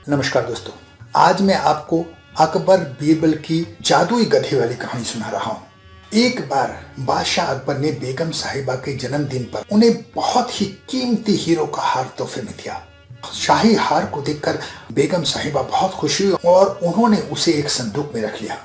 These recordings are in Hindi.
नमस्कार दोस्तों, आज मैं आपको अकबर बीरबल की जादुई गधे वाली कहानी सुना रहा हूँ। एक बार बादशाह अकबर ने बेगम साहिबा के जन्मदिन पर उन्हें बहुत ही कीमती हीरो का हार तोहफे में दिया। शाही हार को देखकर बेगम साहिबा बहुत खुश हुई और उन्होंने उसे एक संदूक में रख लिया।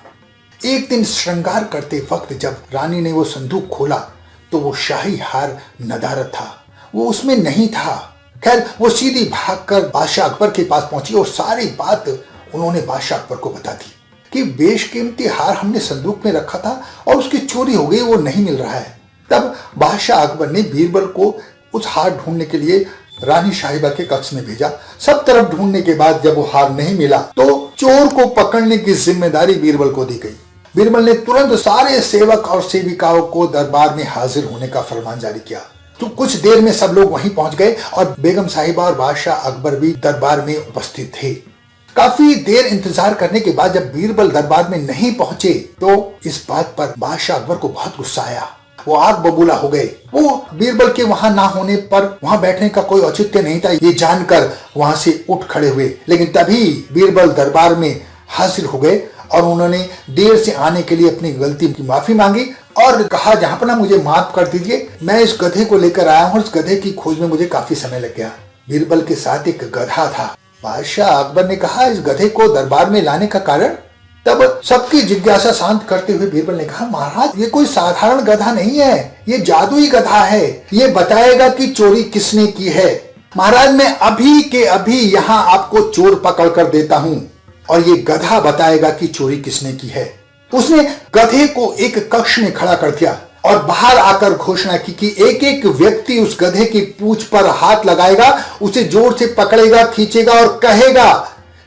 एक दिन श्रृंगार करते वक्त जब रानी ने वो संदूक खोला तो वो शाही हार नदारद था, वो उसमें नहीं था। खैर, वो सीधी भागकर बादशाह अकबर के पास पहुंची और सारी बात उन्होंने बादशाह अकबर को बता दी कि बेशकीमती हार हमने संदूक में रखा था और उसकी चोरी हो गई, वो नहीं मिल रहा है। तब बादशाह अकबर ने बीरबल को उस हार ढूंढने के लिए रानी साहिबा के कक्ष में भेजा। सब तरफ ढूंढने के बाद जब वो हार नहीं मिला तो चोर को पकड़ने की जिम्मेदारी बीरबल को दी गई। बीरबल ने तुरंत सारे सेवक और सेविकाओं को दरबार में हाजिर होने का फरमान जारी किया। तो कुछ देर में सब लोग वहीं पहुंच गए और बेगम साहिबा और बादशाह अकबर भी दरबार में उपस्थित थे। काफी देर इंतजार करने के बाद जब बीरबल दरबार में नहीं पहुंचे तो इस बात पर बादशाह अकबर को बहुत गुस्सा आया। वो आग बबूला हो गए। वो बीरबल के वहां ना होने पर वहां बैठने का कोई औचित्य नहीं था, ये जानकर वहां से उठ खड़े हुए। लेकिन तभी बीरबल दरबार में हाजिर हो गए और उन्होंने देर से आने के लिए अपनी गलती की माफी मांगी और कहा, जहांपना मुझे माफ कर दीजिए, मैं इस गधे को लेकर आया हूँ। इस गधे की खोज में मुझे काफी समय लग गया। बीरबल के साथ एक गधा था। बादशाह अकबर ने कहा, इस गधे को दरबार में लाने का कारण? तब सबकी जिज्ञासा शांत करते हुए बीरबल ने कहा, महाराज, ये कोई साधारण गधा नहीं है, ये जादुई गधा है। ये बताएगा कि चोरी किसने की है। महाराज, मैं अभी के अभी यहाँ आपको चोर पकड़ कर देता हूँ और ये गधा बताएगा कि चोरी किसने की है। उसने गधे को एक कक्ष में खड़ा कर दिया और बाहर आकर घोषणा की कि एक एक व्यक्ति उस गधे की पूंछ पर हाथ लगाएगा, उसे जोर से पकड़ेगा, खींचेगा और कहेगा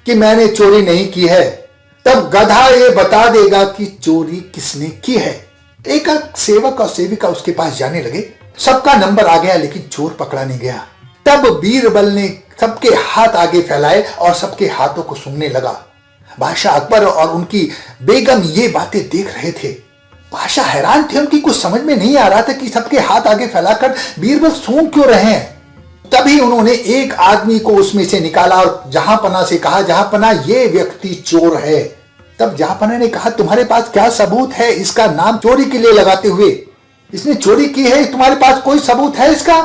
कि मैंने चोरी नहीं की है। तब गधा ये बता देगा कि चोरी किसने की है। एक सेवक और सेविका उसके पास जाने लगे। सबका नंबर आ गया लेकिन चोर पकड़ा नहीं गया। तब बीरबल ने सबके हाथ आगे फैलाए और सबके हाथों को सूंघने लगा। बादशाह अकबर और उनकी बेगम ये बातें देख रहे थे। बादशाह हैरान थे, उनकी कुछ समझ में नहीं आ रहा था कि सबके हाथ आगे फैलाकर बीरबल सूंघ क्यों रहे हैं। तभी उन्होंने एक आदमी को उसमें से निकाला और जहांपना से कहा, जहांपना, ये व्यक्ति चोर है। तब जहांपना ने कहा, तुम्हारे पास क्या सबूत है इसका नाम चोरी के लिए लगाते हुए? इसने चोरी की है, तुम्हारे पास कोई सबूत है इसका?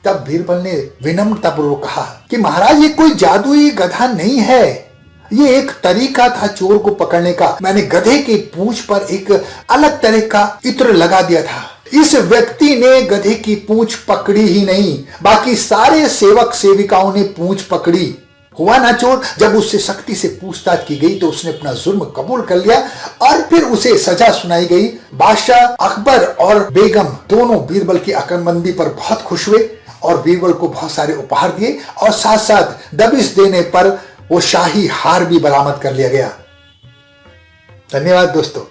तब बीरबल ने विनम्रतापूर्वक कहा कि महाराज, ये कोई जादुई गधा नहीं है, ये एक तरीका था चोर को पकड़ने का। मैंने गधे की पूंछ पर एक अलग तरह का इत्र लगा दिया था। इस व्यक्ति ने गधे की पूंछ पकड़ी ही नहीं, बाकी सारे सेवक सेविकाओं ने पूंछ पकड़ी। हुआ ना चोर। जब उससे सख्ती से पूछताछ की गई तो उसने अपना जुर्म कबूल कर लिया और फिर उसे सजा सुनाई गई। बादशाह अकबर और बेगम दोनों बीरबल की अकलमंदी पर बहुत खुश हुए और बीरबल को बहुत सारे उपहार दिए और साथ साथ दबिश देने पर वो शाही हार भी बरामद कर लिया गया। धन्यवाद दोस्तों।